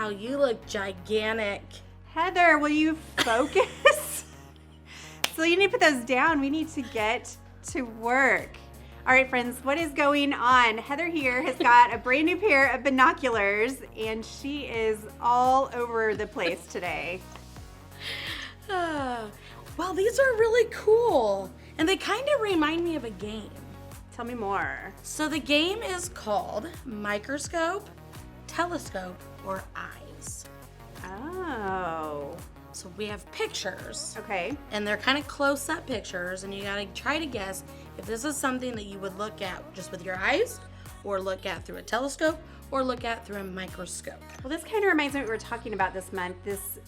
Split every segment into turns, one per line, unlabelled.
Wow, you look gigantic.
Heather, will you focus? So you need to put those down. We need to get to work. All right, friends, what is going on? Heather here has got a brand new pair of binoculars, and she is all over the place today.
Well, these are really cool, and they kind of remind me of a game.
Tell me more.
So the game is called Microscope, Telescope, or Eyes.
Oh.
So we have pictures.
Okay.
And they're kind of close-up pictures, and you gotta try to guess if this is something that you would look at just with your eyes, or look at through a telescope, or look at through a microscope.
Well, this kind of reminds me of what we were talking about this month, this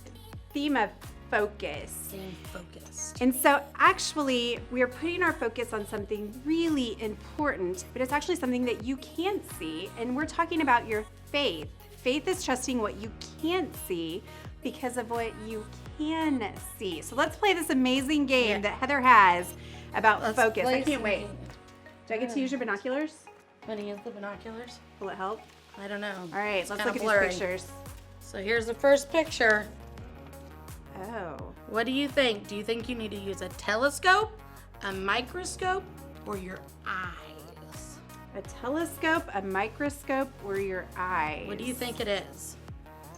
theme of focus.
Being focused.
And so actually, we are putting our focus on something really important, but it's actually something that you can't see, and we're talking about your faith. Faith is trusting what you can't see because of what you can see. So let's play this amazing game that Heather has about focus. I can't wait. Do I get to use your binoculars?
Want to use the binoculars?
Will it help?
I don't know.
All right, let's look at
blurry.
these pictures.
So here's the first picture.
Oh.
What do you think? Do you think you need to use a telescope, a microscope, or your eyes?
A telescope, a microscope, or your eyes?
What do you think it is?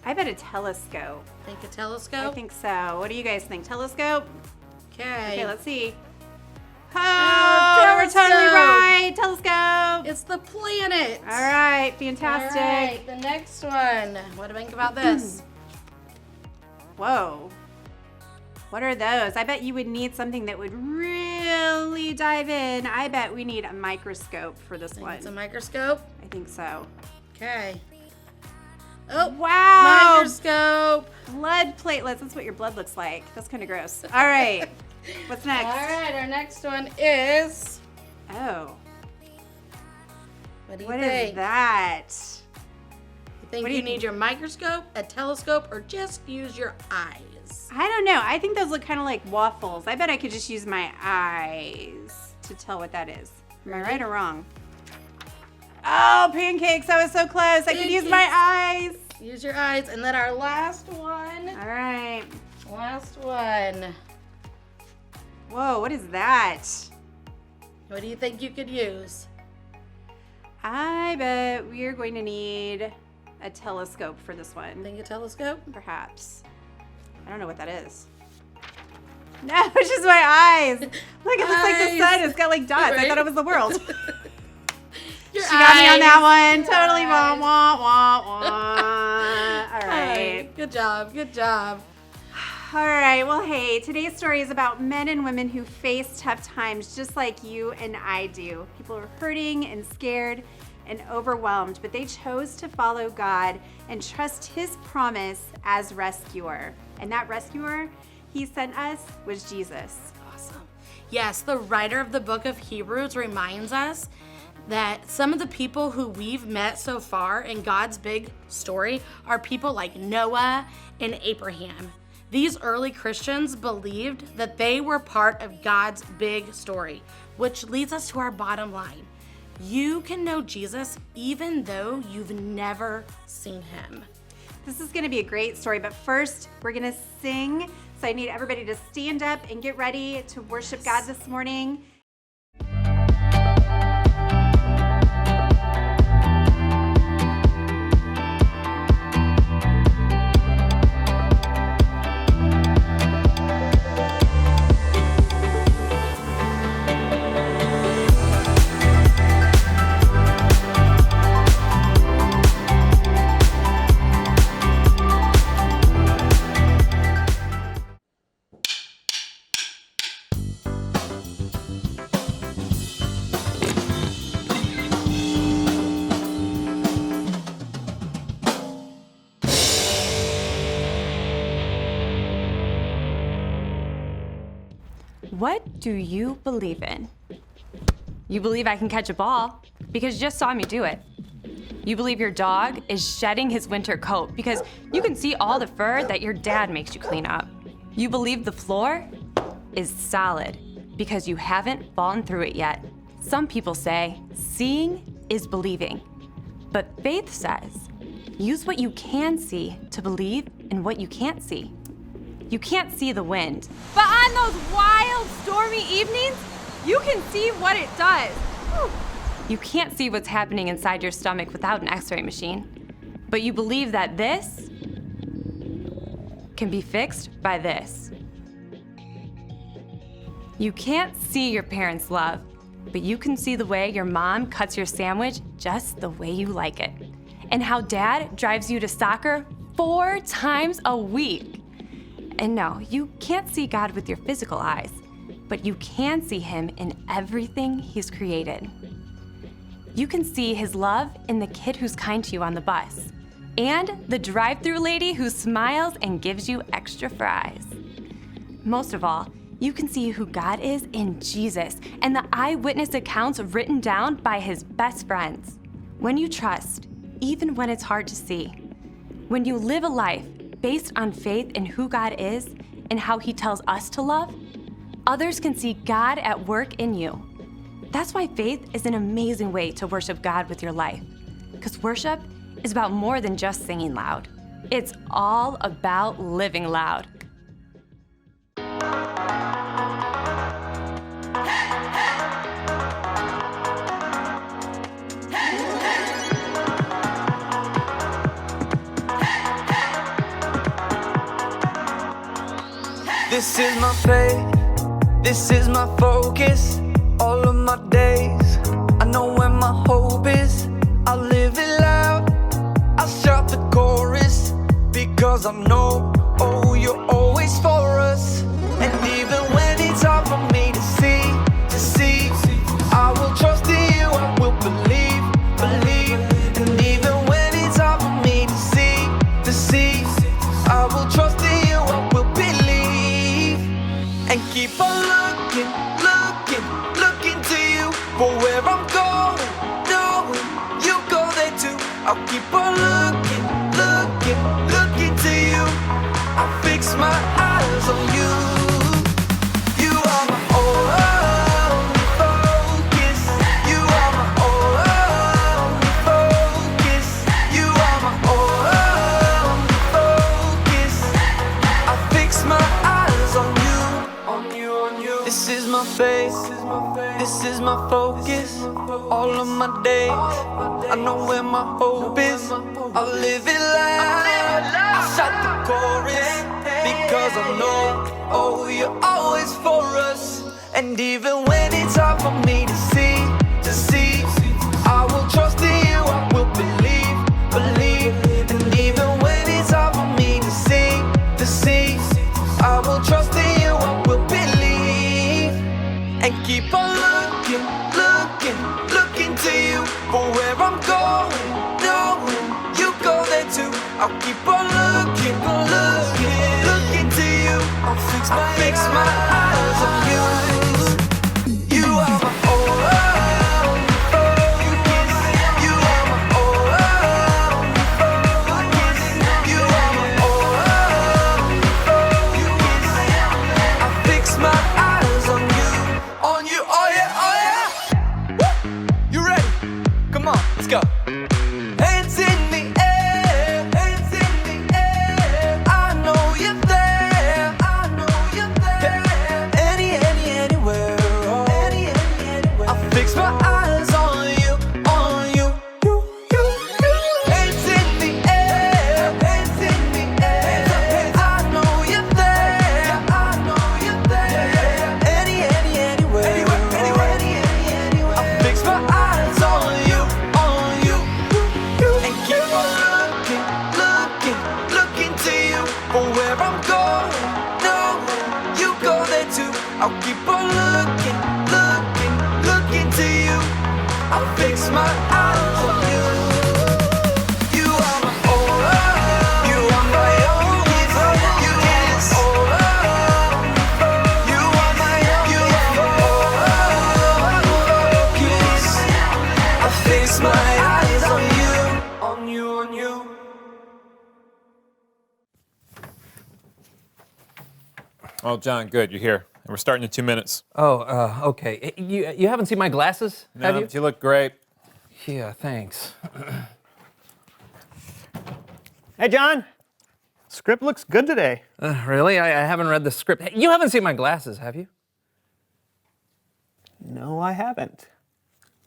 I bet a telescope.
Think a telescope?
I think so. What do you guys think? Telescope?
Okay.
Okay, let's see. Oh, we're totally right. Telescope.
It's the planet.
All right, fantastic.
All right, the next one. What do you think about this?
Whoa. What are those? I bet you would need something that would really dive in. I bet we need a microscope for this one.
It's a microscope?
I think so.
Okay. Oh,
wow.
Microscope.
Blood platelets. That's what your blood looks like. That's kind of gross. All right. What's next?
All right, our next one is...
Oh.
What do you
What
think?
is that?
You think
What do
you
you
need
think?
your microscope, a telescope, or just use your eyes?
I don't know. I think those look kind of like waffles. I bet I could just use my eyes to tell what that is. Am I right or wrong? Oh, pancakes. I was so close. I could use my eyes.
Use your eyes. And then our last one.
All right.
Last one.
Whoa, what is that?
What do you think you could use?
I bet we are going to need a telescope for this one.
Think a telescope?
Perhaps. I don't know what that is. No, it's just my eyes. Look, it looks like the sun. It's got like dots.
Right?
I thought it was the world.
Your
She got me on that one.
Your
Totally. Wah,
eyes.
wah, wah, wah. All right.
Good job. Good job.
All right. Well, hey, today's story is about men and women who face tough times just like you and I do. People are hurting and scared and overwhelmed, but they chose to follow God and trust His promise as rescuer. And that rescuer He sent us was Jesus.
Awesome. Yes, the writer of the book of Hebrews reminds us that some of the people who we've met so far in God's big story are people like Noah and Abraham. These early Christians believed that they were part of God's big story, which leads us to our bottom line. You can know Jesus even though you've never seen Him.
This is going to be a great story, but first we're going to sing. So I need everybody to stand up and get ready to worship God this morning.
What do you believe in? You believe I can catch a ball because you just saw me do it. You believe your dog is shedding his winter coat because you can see all the fur that your dad makes you clean up. You believe the floor is solid because you haven't fallen through it yet. Some people say seeing is believing, but faith says use what you can see to believe in what you can't see. You can't see the wind, but on those wild, stormy evenings, you can see what it does. Whew. You can't see what's happening inside your stomach without an x-ray machine, but you believe that this can be fixed by this. You can't see your parents' love, but you can see the way your mom cuts your sandwich just the way you like it, and how dad drives you to soccer 4 times a week. And no, you can't see God with your physical eyes, but you can see him in everything he's created. You can see his love in the kid who's kind to you on the bus, and the drive-thru lady who smiles and gives you extra fries. Most of all, you can see who God is in Jesus and the eyewitness accounts written down by his best friends. When you trust, even when it's hard to see, when you live a life based on faith in who God is and how he tells us to love, others can see God at work in you. That's why faith is an amazing way to worship God with your life. Because worship is about more than just singing loud. It's all about living loud.
This is my faith, this is my focus, all of my days. I know where my hope is, I live it loud, I shout the chorus, because I know, oh, you're always for us. And even when it's hard for me to see, I will trust in you, I will believe. And even when it's hard for me to see, I will trust in you, I will believe. And keep on looking to you for where I'm going, knowing you go there too. I'll keep on looking to you. I fix my eyes on you. You are my only focus. You are my only focus. You are my only focus. I fix my eyes on you. This is my faith, this is my focus, all of my days. I know where my hope is, I'll live it loud. I shout the chorus, because I know, oh, you're always for us. And even when it's hard for me to see, I will trust in you, I will believe. And even when it's hard for me to see, I will trust in you, I will believe. And keep on looking to you for where I'm going, knowing you go there too. I'll keep on looking to you. I'll fix my eyes on you. You are my only focus. You are my only focus. You are my only focus. I fix my eyes on you, oh yeah. Woo! You ready? Come on, let's go. Hands in the air, hands in the air. I know you're there, I know you're there. Anywhere, oh. Anywhere. I fix my eyes on you. Hands in the air, hands in the air. I know you're there, I know you're there. Anywhere. I fix my eyes on you. And keep on looking to you for where I'm going, knowing you go there too. I'll keep on looking to you. I'll fix my eyes on you. You are my only, you are my only focus. You are my focus. I fix my eyes on you.
Oh, John, good. You're here. And we're starting in 2 minutes.
Oh, okay. You haven't seen my glasses, have
No,
you?
you look great.
Yeah, thanks.
Hey, John. Script looks good today.
Really? I haven't read the script. Hey, you haven't seen my glasses, have you?
No, I haven't.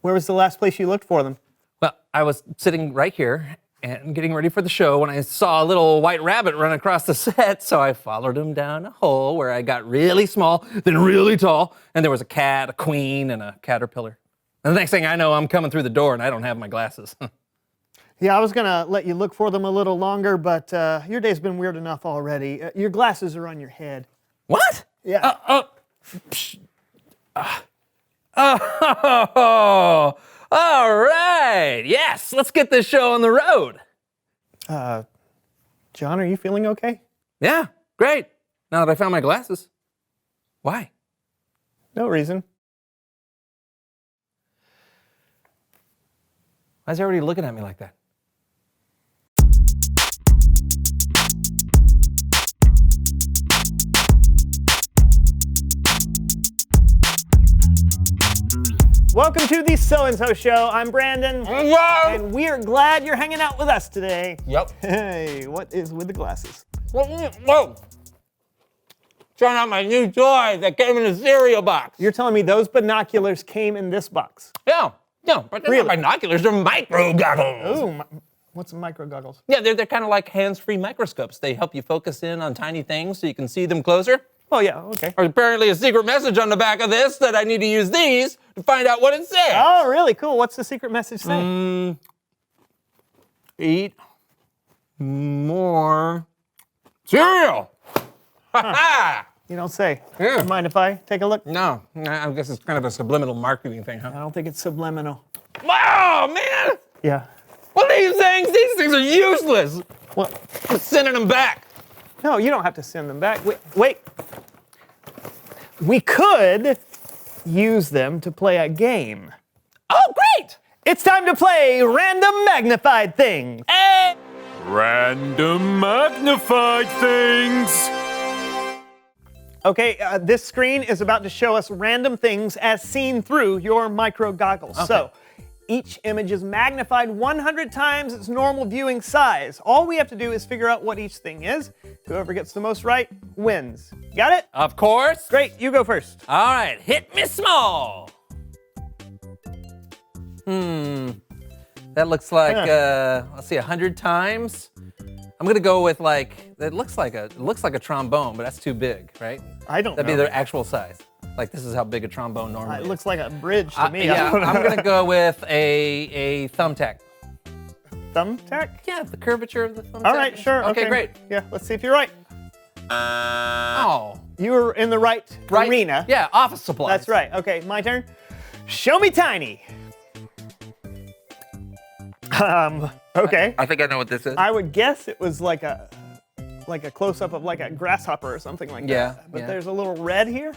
Where was the last place you looked for them?
Well, I was sitting right here and getting ready for the show when I saw a little white rabbit run across the set, so I followed him down a hole where I got really small, then really tall, and there was a cat, a queen, and a caterpillar. And the next thing I know, I'm coming through the door and I don't have my glasses.
Yeah, I was gonna let you look for them a little longer, but your day's been weird enough already. Your glasses are on your head.
What?
Yeah.
Oh, all right. Yes, let's get this show on the road.
John, are you feeling okay?
Yeah, great. Now that I found my glasses. Why?
No reason.
Why is everybody looking at me like that?
Welcome to the So-and-So Show. I'm Brandon.
Hello.
And we are glad you're hanging out with us today.
Yep.
Hey, what is with the glasses?
Whoa. Trying out my new toy that came in a cereal box.
You're telling me those binoculars came in this box?
Yeah, but they're
Really?
not binoculars, they're micro goggles.
Ooh, what's micro goggles?
Yeah, they're kind of like hands-free microscopes. They help you focus in on tiny things so you can see them closer.
Oh, yeah, okay.
There's apparently a secret message on the back of this that I need to use these to find out what it says.
Oh, really cool. What's the secret message say?
Eat more cereal. Ha-ha!
You don't say.
Yeah.
Mind if I take a look?
No, I guess it's kind of a subliminal marketing thing, huh?
I don't think it's subliminal.
Wow, man!
Yeah.
What are these things? These things are useless.
Well,
I'm sending them back.
no, you don't have to send them back. Wait. We could use them to play a game.
Oh, great!
It's time to play Random Magnified Things.
Hey!
Random magnified things.
Okay, this screen is about to show us random things as seen through your micro goggles.
Okay.
So, each image is magnified 100 times its normal viewing size. All we have to do is figure out what each thing is. Whoever gets the most right wins. Got it?
Of course.
Great, you go first.
All right, hit me small. That looks like, let's see, 100 times. I'm gonna go with it looks like a trombone, but that's too big, right?
I don't
That'd
know.
be the actual size. Like this is how big a trombone normally
It
is.
looks like a bridge to me.
Yeah, I'm gonna go with a thumbtack.
Thumbtack?
Yeah, the curvature of the thumbtack.
All right, sure.
Okay, great.
Yeah, let's see if you're right.
Oh,
You were in the right arena.
Yeah, office supplies.
That's right. Okay, my turn. Show me tiny. Okay.
I think I know what this is.
I would guess it was like a close-up of like a grasshopper or something like
Yeah,
that. But
yeah.
there's a little red here.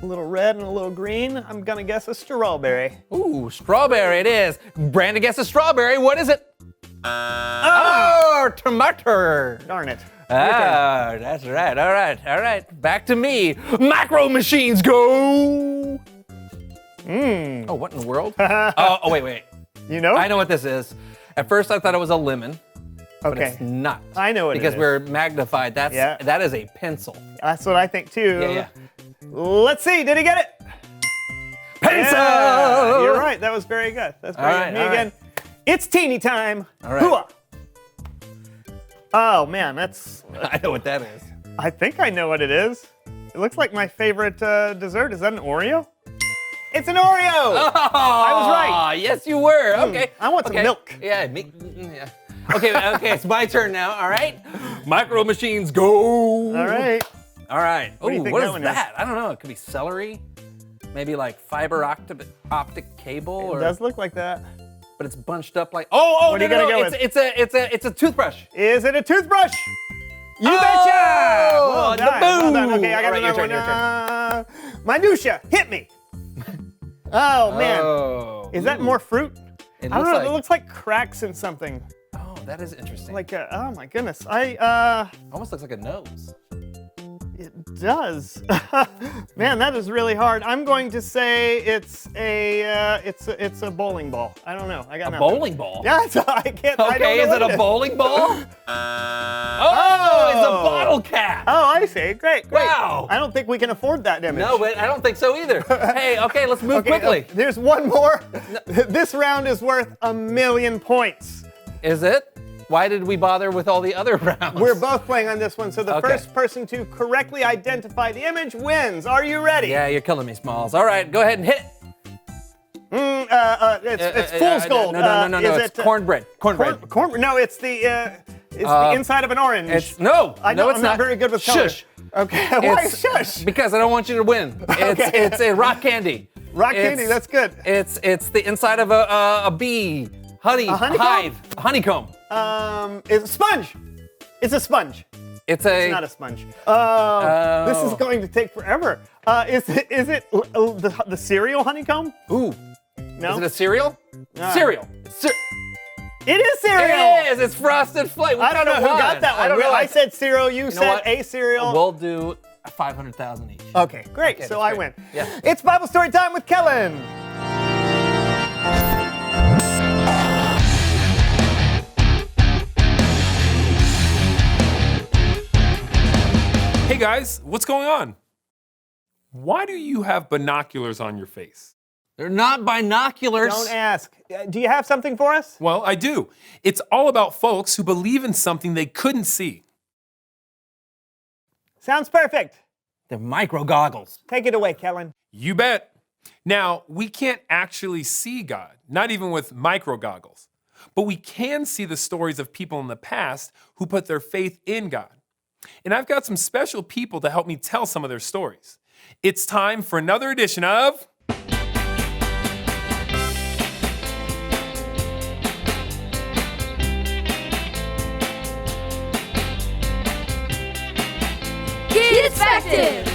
A little red and a little green. I'm gonna guess a strawberry.
Ooh, strawberry it is. Brandon guesses strawberry. What is it? Oh, tomato.
Darn it.
Ah, that's right. All right. Back to me. Macro machines go. Oh, what in the world? Oh, wait.
You know?
I know what this is. At first, I thought it was a lemon, but
Okay.
it's not.
I know what it
because
is.
we're magnified.
Yeah.
That is a pencil.
That's what I think too.
Yeah.
Let's see. Did he get it?
Pencil.
Yeah, you're right. That was very good. That's very
All right,
good. Me
all
again. It's teeny time.
All right.
Hooah. Oh man, that's.
I know what that is.
I think I know what it is. It looks like my favorite dessert. Is that an Oreo? It's an Oreo.
Oh,
I was right.
Yes, you were. Okay.
I want some milk.
Yeah, yeah. Okay, it's my turn now. All right. Micro machines go.
All right.
All right.
What do you
Ooh,
think
what
that
is
one
that? I don't know. It could be celery. Maybe like fiber optic cable,
It
or
does look like that.
but it's bunched up like. Oh,
What are you
no,
gonna go
it's a toothbrush.
Is it a toothbrush? You
Oh,
betcha! Well
the
done. Well done.
boom.
Okay, I got
All right,
another
your turn,
one. Minutia, hit me. Oh man,
Oh.
is that more fruit?
It
I don't
looks
know.
like-
It looks like cracks in something.
Oh, that is interesting.
Like oh my goodness.
Almost looks like a nose.
It does. Man, that is really hard. I'm going to say it's a bowling ball. I don't know. I got
A
nothing.
bowling ball?
Yeah, I can't. I don't
Okay,
know
is
what
it a bowling ball? Oh, it's a bottle cap.
Oh, I see. Great.
Wow.
I don't think we can afford that image.
No, but I don't think so either. Hey, okay, let's move quickly.
There's one more. This round is worth 1,000,000 points.
Is it? Why did we bother with all the other rounds?
We're both playing on this one, so the
Okay.
first person to correctly identify the image wins. Are you ready?
Yeah, you're killing me, Smalls. All right, go ahead and hit it.
It's fool's gold.
No,
Is
it's cornbread. Cornbread.
No, it's the inside of an orange.
It's
I'm not very good with color.
Shush.
Okay, why
It's-
shush?
Because I don't want you to win. It's a rock candy.
Rock candy, that's good.
It's the inside of a bee.
honeycomb?
Hive. Honeycomb.
It's a sponge. It's a sponge.
It's
It's not a sponge. This is going to take forever. Is it the cereal honeycomb?
Ooh.
No.
Is it a cereal? Cereal.
It is cereal.
It is. It's Frosted Flake.
I don't know who got that one. I said cereal. You said
what?
a cereal.
We'll do 500,000 each.
Okay, great.
Okay,
so
that's
I
great.
win.
Yeah.
It's Bible story time with Kellen.
Hey guys, what's going on? Why do you have binoculars on your face?
They're not binoculars.
Don't ask. Do you have something for us?
Well, I do. It's all about folks who believe in something they couldn't see.
Sounds perfect.
They're micro goggles.
Take it away, Kellen.
You bet. Now, we can't actually see God, not even with micro goggles. But we can see the stories of people in the past who put their faith in God. And I've got some special people to help me tell some of their stories. It's time for another edition of
Perspective.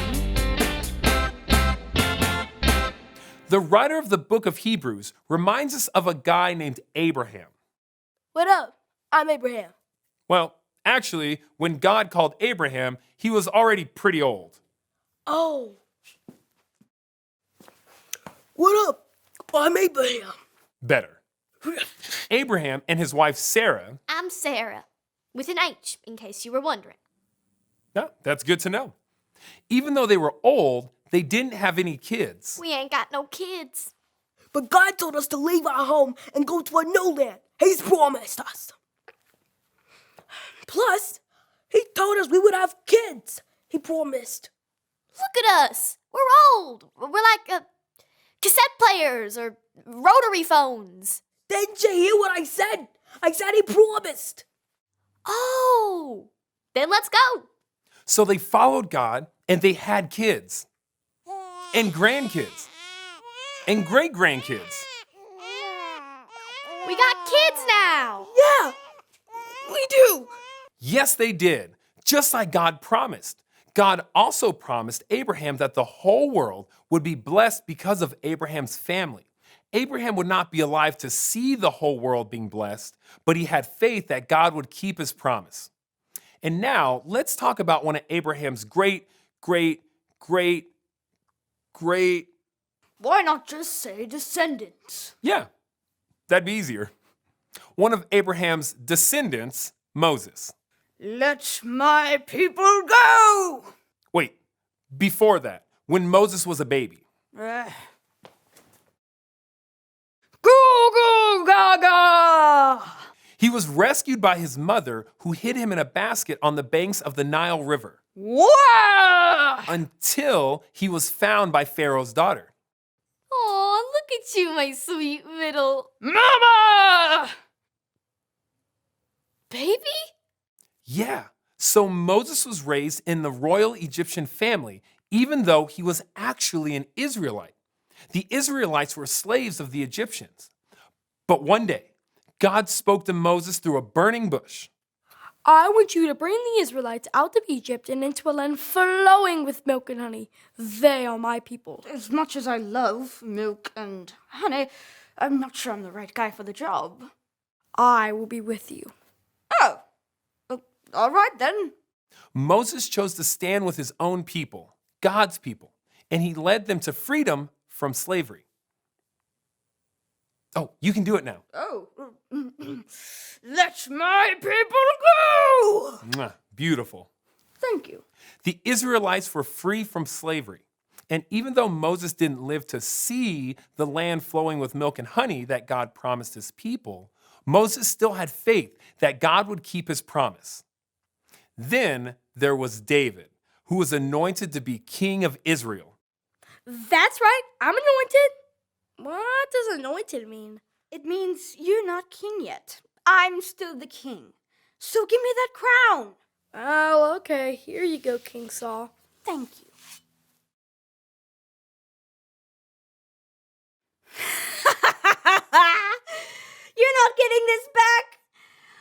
The writer of the book of Hebrews reminds us of a guy named Abraham.
What up? I'm Abraham.
Well, actually, when God called Abraham, he was already pretty old.
Oh. What up? I'm Abraham.
Better. Abraham and his wife Sarah,
I'm Sarah, with an H, in case you were wondering.
yeah, that's good to know. Even though they were old, they didn't have any kids.
We ain't got no kids.
But God told us to leave our home and go to a new land. He's promised us. Plus, he told us we would have kids. He promised.
Look at us. We're old. We're like cassette players or rotary phones.
Didn't you hear what I said? I said he promised.
Oh, then let's go.
So they followed God and they had kids and grandkids and great-grandkids.
We got kids now.
Yeah, we do.
Yes, they did, just like God promised. God also promised Abraham that the whole world would be blessed because of Abraham's family. Abraham would not be alive to see the whole world being blessed, but he had faith that God would keep his promise. And now let's talk about one of Abraham's great.
Why not just say descendants?
Yeah, that'd be easier. One of Abraham's descendants, Moses.
Let my people go.
Wait, before that, when Moses was a baby.
Goo goo gaga.
He was rescued by his mother, who hid him in a basket on the banks of the Nile River
Wah!
until he was found by Pharaoh's daughter.
Oh, look at you, my sweet little
Mama!
baby.
Yeah, so Moses was raised in the royal Egyptian family, even though he was actually an Israelite. The Israelites were slaves of the Egyptians. But one day, God spoke to Moses through a burning bush.
I want you to bring the Israelites out of Egypt and into a land flowing with milk and honey. They are my people.
As much as I love milk and honey, I'm not sure I'm the right guy for the job.
I will be with you.
Oh, all right then.
Moses chose to stand with his own people, God's people, and he led them to freedom from slavery. Oh, you can do it now.
Oh, let my people go!
Mwah, beautiful.
Thank you.
The Israelites were free from slavery. And even though Moses didn't live to see the land flowing with milk and honey that God promised his people, Moses still had faith that God would keep his promise. Then there was David, who was anointed to be king of Israel.
That's right, I'm anointed. What does anointed mean?
It means you're not king yet. I'm still the king. So give me that crown.
Oh, okay. Here you go, King Saul.
Thank you. You're not getting this back.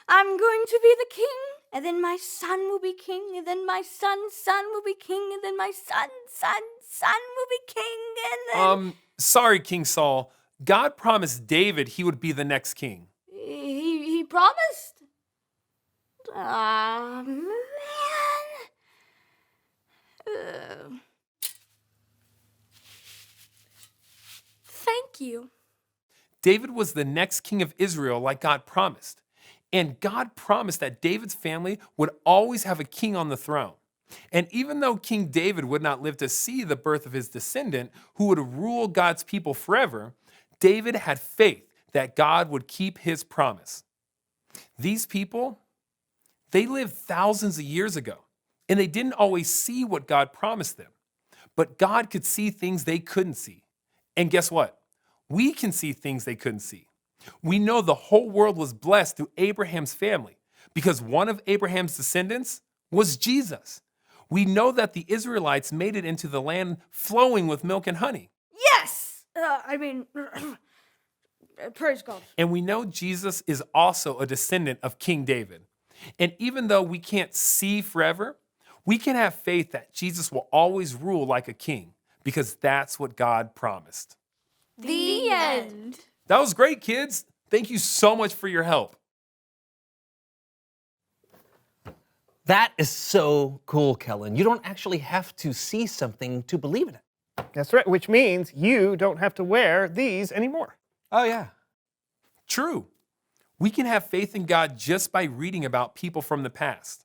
I'm going to be the king, and then my son will be king, and then my son's son will be king, and then my son's son will be king, and then...
Sorry, King Saul. God promised David he would be the next king.
He promised? Man.
Thank you.
David was the next king of Israel like God promised. And God promised that David's family would always have a king on the throne. And even though King David would not live to see the birth of his descendant who would rule God's people forever, David had faith that God would keep his promise. These people, they lived thousands of years ago, and they didn't always see what God promised them. But God could see things they couldn't see. And guess what? We can see things they couldn't see. We know the whole world was blessed through Abraham's family because one of Abraham's descendants was Jesus. We know that the Israelites made it into the land flowing with milk and honey.
Yes! Praise God.
And we know Jesus is also a descendant of King David. And even though we can't see forever, we can have faith that Jesus will always rule like a king because that's what God promised.
The end.
That was great, kids. Thank you so much for your help.
That is so cool, Kellen. You don't actually have to see something to believe in it.
That's right, which means you don't have to wear these anymore.
Oh, yeah.
True. We can have faith in God just by reading about people from the past.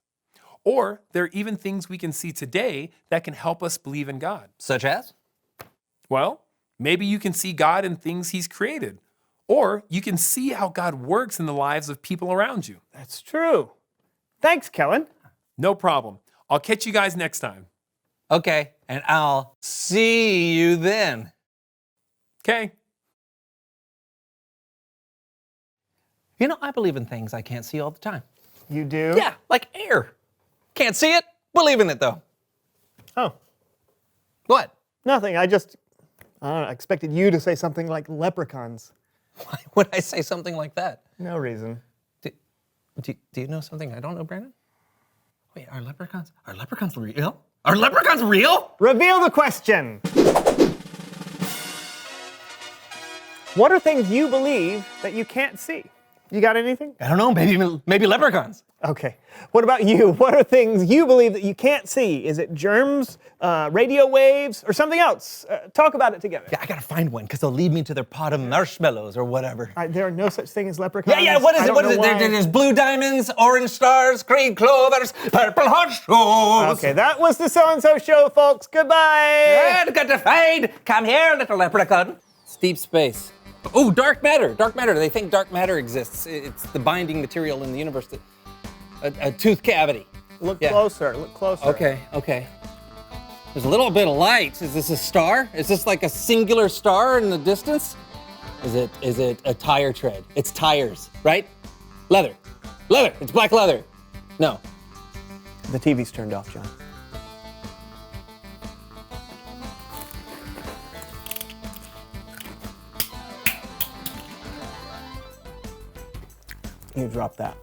Or there are even things we can see today that can help us believe in God.
Such as?
Well, maybe you can see God in things he's created. Or you can see how God works in the lives of people around you.
That's true. Thanks, Kellen.
No problem. I'll catch you guys next time.
Okay, and I'll see you then.
Okay.
You know, I believe in things I can't see all the time.
You do?
Yeah, like air. Can't see it, believe in it though.
Oh,
What?
nothing. I expected you to say something like leprechauns.
Why would I say something like that?
No reason.
Do you know something I don't know, Brandon? Wait, are leprechauns real? Are leprechauns real?
Reveal the question. What are things you believe that you can't see? You got anything?
I don't know, maybe leprechauns.
Okay. What about you? What are things you believe that you can't see? Is it germs, radio waves, or something else? Talk about it together.
Yeah, I gotta find one, because they'll lead me to their pot of marshmallows or whatever.
There are no such thing as leprechauns.
Yeah, what is
I
it?
don't
What is
know
it?
why.
There's blue diamonds, orange stars, green clovers, purple horseshoes.
Okay, that was the So-and-So Show, folks. Goodbye.
Got to fade. Come here, little leprechaun. It's deep space. Oh, dark matter. Dark matter. They think dark matter exists. It's the binding material in the universe. A tooth cavity.
Look closer. Look closer.
Okay. There's a little bit of light. Is this a star? Is this like a singular star in the distance? Is it a tire tread? It's tires, right? Leather. It's black leather. No.
The TV's turned off, John. You dropped that.